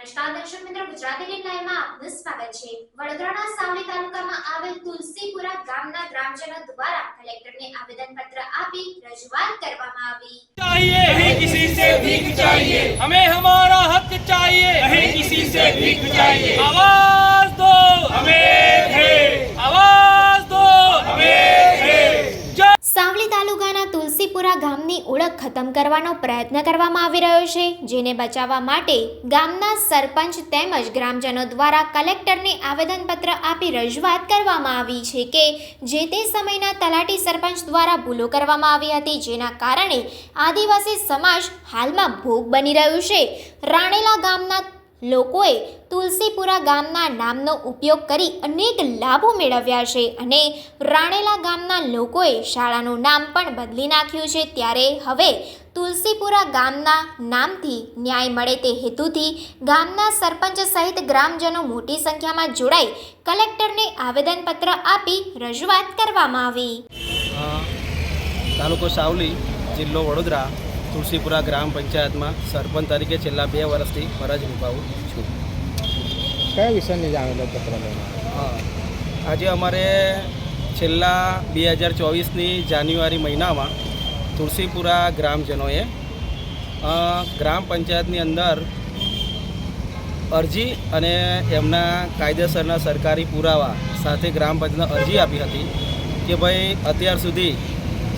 નમસ્કાર દર્શક મિત્રો, ગુજરાતી ન્યૂઝ લાઈવમાં આપનું સ્વાગત છે। વડોદરાના સાવલી તાલુકામાં આવેલ તુલસીપુરા ગામના ગ્રામજનો દ્વારા કલેક્ટરને આવેદનપત્ર આપી રજૂઆત કરવામાં આવી। चाहिए नहीं किसी से भीख चाहिए, हमें हमारा हक चाहिए नहीं किसी से भीख चाहिए। आवाज दो हमें है, आवाज दो हमें है। સાવલી તાલુકાના તુલસીપુરા ગામની ઓળખ ખતમ કરવાનો પ્રયત્ન કરવામાં આવી રહ્યો છે, જેને બચાવવા માટે ગામના સરપંચ તેમજ ગ્રામજનો દ્વારા કલેક્ટરને આવેદનપત્ર આપી રજૂઆત કરવામાં આવી છે કે જે તે સમયના તલાટી સરપંચ દ્વારા ભૂલો કરવામાં આવી હતી, જેના કારણે આદિવાસી સમાજ હાલમાં ભોગ બની રહ્યું છે। રાણેલા ગામના લોકોએ તુલસીપુરા ગામના નામનો ઉપયોગ કરી અનેક લાભો મેળવ્યા છે અને રાણેલા ગામના લોકોએ શાળાનું નામ પણ બદલી નાખ્યું છે। ત્યારે હવે તુલસીપુરા ગામના નામથી ન્યાય મળે તે હેતુથી ગામના સરપંચ સહિત ગ્રામજનો મોટી સંખ્યામાં જોડાઈ કલેક્ટરને આવેદનપત્ર આપી રજૂઆત કરવામાં આવી। તાલુકો સાવલી, જિલ્લો વડોદરા, તુલસીપુરા ગ્રામ પંચાયતમાં સરપંચ તરીકે છેલ્લા 2 વર્ષથી ફરજ નિભાવું છું। કયા વિષયની જાણેલો પત્ર લેવા? આજે અમારે છેલ્લા 2024ની જાન્યુઆરી મહિનામાં તુલસીપુરા ગ્રામજનોએ ગ્રામ પંચાયતની અંદર અરજી અને એમના કાયદેસરના સરકારી પુરાવા સાથે ગ્રામ પંચાયતને અરજી આપી હતી કે ભાઈ અત્યાર સુધી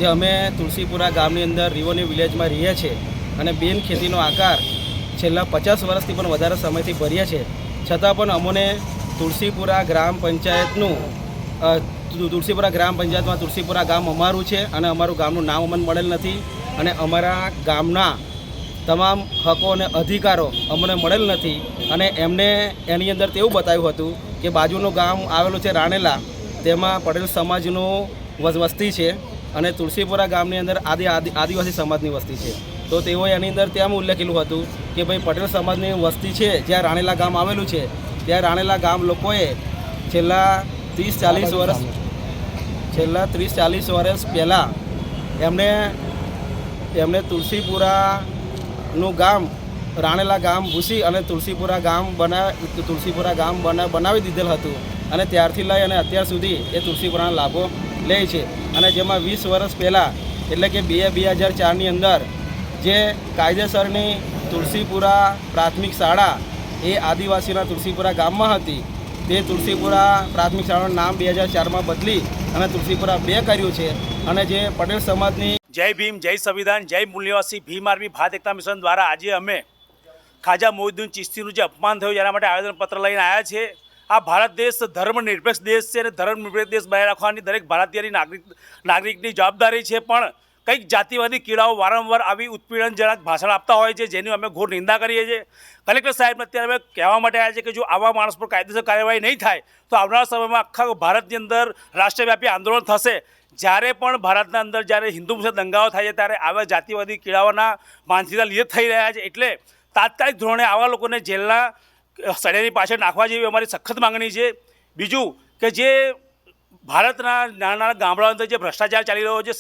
જે અમે તુલસીપુરા ગામની અંદર રિવોન્યુ વિલેજમાં રહીએ છીએ અને બિન ખેતીનો આકાર છેલ્લા 50 વર્ષથી પણ વધારે સમયથી ભરીએ છીએ, છતાં પણ અમોને તુલસીપુરા ગ્રામ પંચાયતનું તુલસીપુરા ગ્રામ પંચાયતમાં તુલસીપુરા ગામ અમારું છે અને અમારું ગામનું નામ અમને મળેલ નથી અને અમારા ગામના તમામ હકો અને અધિકારો અમને મળેલ નથી અને એમને એની અંદર તેવું બતાવ્યું હતું કે બાજુનું ગામ આવેલું છે રાણેલા, તેમાં પટેલ સમાજનું વસ્તી છે અને તુલસીપુરા ગામની અંદર આદિવાસી સમાજની વસ્તી છે, તો તેઓએ એની અંદર તેમ ઉલ્લેખેલું હતું કે ભાઈ પટેલ સમાજની વસ્તી છે જ્યાં રાણેલા ગામ આવેલું છે, ત્યાં રાણેલા ગામ લોકોએ છેલ્લા 30-40 વર્ષ પહેલાં એમને તુલસીપુરાનું ગામ રાણેલા ગામ ભૂસી અને તુલસીપુરા ગામ બનાવી દીધેલ હતું અને ત્યારથી લઈ અને અત્યાર સુધી એ તુલસીપુરાના લાભો લે છે અને જેમાં 20 વર્ષ પહેલાં એટલે કે 2004ની અંદર જે કાયદેસરની તુલસીપુરા પ્રાથમિક શાળા એ આદિવાસીના તુલસીપુરા ગામમાં હતી, તે તુલસીપુરા પ્રાથમિક શાળાનું નામ 2004માં બદલી અને તુલસીપુરા 2 કર્યું છે અને જે પટેલ સમાજની જય ભીમ, જય સંવિધાન, જય મૂલ્યવાસી ભીમ આર્મી ભારત એકતા મિશન દ્વારા આજે અમે ખાજા મોહિદ્દીન ચિશ્તીનું જે અપમાન થયું જેના માટે આવેદનપત્ર લઈને આવ્યા છે। આ ભારત દેશ ધર્મનિરપેક્ષ દેશ છે અને ધર્મનિરપેક્ષ દેશ બનાવી રાખવાની દરેક ભારતીયની નાગરિકની જવાબદારી છે, પણ કંઈક જાતિવાદી કીડાઓ વારંવાર આવી ઉત્પીડનજનક ભાષણ આપતા હોય છે, જેની અમે ઘોર નિંદા કરીએ છીએ। કલેક્ટર સાહેબને અત્યારે અમે કહેવા માટે આવ્યા છે કે જો આવા માણસ પર કાયદેસર કાર્યવાહી નહીં થાય તો આવનારા સમયમાં આખા ભારતની અંદર રાષ્ટ્રવ્યાપી આંદોલન થશે। જ્યારે પણ ભારતના અંદર જ્યારે હિન્દુ મુસ્લિમ દંગાઓ થાય છે ત્યારે આવા જાતિવાદી કીડાઓના માનસિકતા લીધે થઈ રહ્યા છે, એટલે તાત્કાલિક ધોરણે આવા લોકોને જેલના સળિયાની પાછળ નાખવા જેવી અમારી સખત માગણી છે। બીજું કે જે ભારતના નાના ગામડાઓ અંદર જે ભ્રષ્ટાચાર ચાલી રહ્યો છે,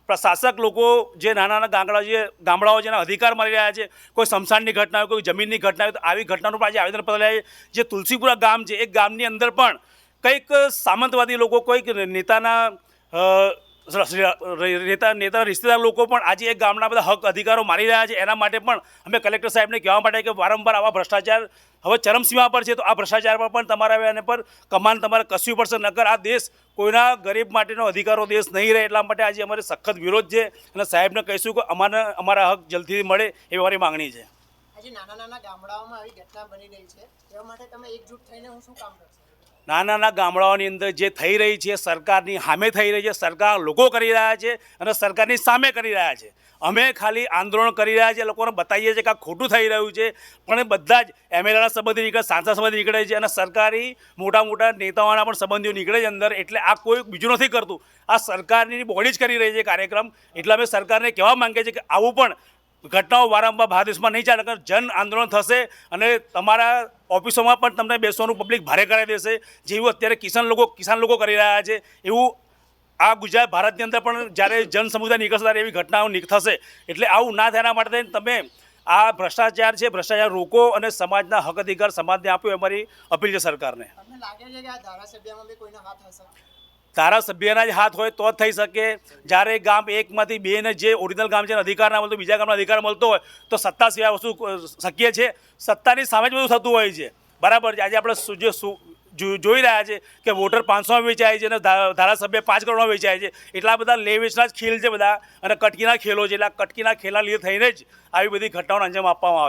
શાસક લોકો જે નાના ગામડાઓ જેના અધિકાર મળી રહ્યા છે, કોઈ સ્મશાનની ઘટના હોય, કોઈ જમીનની ઘટના હોય, તો આવી ઘટનાનું પણ આજે આવેદનપત્ર લે જે તુલસીપુરા ગામ છે એ ગામની અંદર પણ કંઈક સામંતવાદી લોકો, કોઈક નેતાના રિશ્તેદાર લોકો પણ આજે એક ગામના બધા હક અધિકારો મારી રહ્યા છે। એના માટે પણ અમે કલેક્ટર સાહેબને કહેવા માટે કે વારંવાર આવા ભ્રષ્ટાચાર હવે ચરમસીમા પર છે, તો આ ભ્રષ્ટાચાર પર પણ તમારા એને પર કમાન તમારે કસવી પડશે, નકર આ દેશ કોઈના ગરીબ માટેનો અધિકારો દેશ નહીં રહે। એટલા માટે આજે અમારે સખત વિરોધ છે અને સાહેબને કહીશું કે અમારા હક જલ્દીથી મળે એવી અમારી માગણી છે। આજે નાના ગામડાઓમાં આવી ઘટના બની રહી છે, એવા માટે તમે એકજૂટ થઈને શું કામ કરશો? નાના ગામડાઓની અંદર જે થઈ રહી છે સરકારની સામે થઈ રહી છે, સરકાર લોકો કરી રહ્યા છે અને સરકારની સામે કરી રહ્યા છે। અમે ખાલી આંદોલન કરી રહ્યા છીએ, લોકોને બતાવીએ છીએ કે આ ખોટું થઈ રહ્યું છે, પણ બધા જ એમએલએના સંબંધી નીકળે, સાંસદ સંબંધી નીકળે છે અને સરકારી મોટા નેતાઓના પણ સંબંધીઓ નીકળે છે અંદર, એટલે આ કોઈ બીજું નથી કરતું, આ સરકારની બોડી જ કરી રહી છે કાર્યક્રમ। એટલે અમે સરકારને કહેવા માંગીએ છીએ કે આવું પણ ઘટનાઓ વારંવાર ભારત દેશમાં નહીં ચાલે, જન આંદોલન થશે અને તમારા ઓફિસોમાં પણ તમને બેસવાનું પબ્લિક ભારે કરાવી દેશે, જેવું અત્યારે કિસાન લોકો કરી રહ્યા છે, એવું આ ગુજરાત ભારતની અંદર પણ જ્યારે જન સમુદાય નીકળશે ત્યારે એવી ઘટનાઓ થશે। એટલે આવું ના થયા માટે તમે આ ભ્રષ્ટાચાર છે, ભ્રષ્ટાચાર રોકો અને સમાજના હક અધિકાર સમાજને આપ્યો એ અમારી અપીલ છે સરકારને. તમને લાગે છે કે આ ધારાસભ્યમાં બી કોઈનો હાથ હશે? ધારાસભ્યના જ હાથ હોય તો જ થઈ શકે. જ્યારે ગામ એકમાંથી બેને જે ઓરિજિનલ ગામ છે એને અધિકાર ના મળતો, બીજા ગામનો અધિકાર મળતો હોય તો સત્તા સિવાય વસ્તુ શક્ય છે. સત્તાની સામે જ બધું થતું હોય છે. બરાબર છે. આજે આપણે જોઈ રહ્યા છે કે વોટર 500માં વેચાય છે અને ધારાસભ્ય 5 કરોડમાં વેચાય છે. એટલા બધા લે વેચના જ ખેલ છે બધા, અને કટકીના ખેલો છે. એટલે આ કટકીના ખેલના લીધે થઈને જ આવી બધી ઘટનાઓનો અંજામ આપવામાં આવે.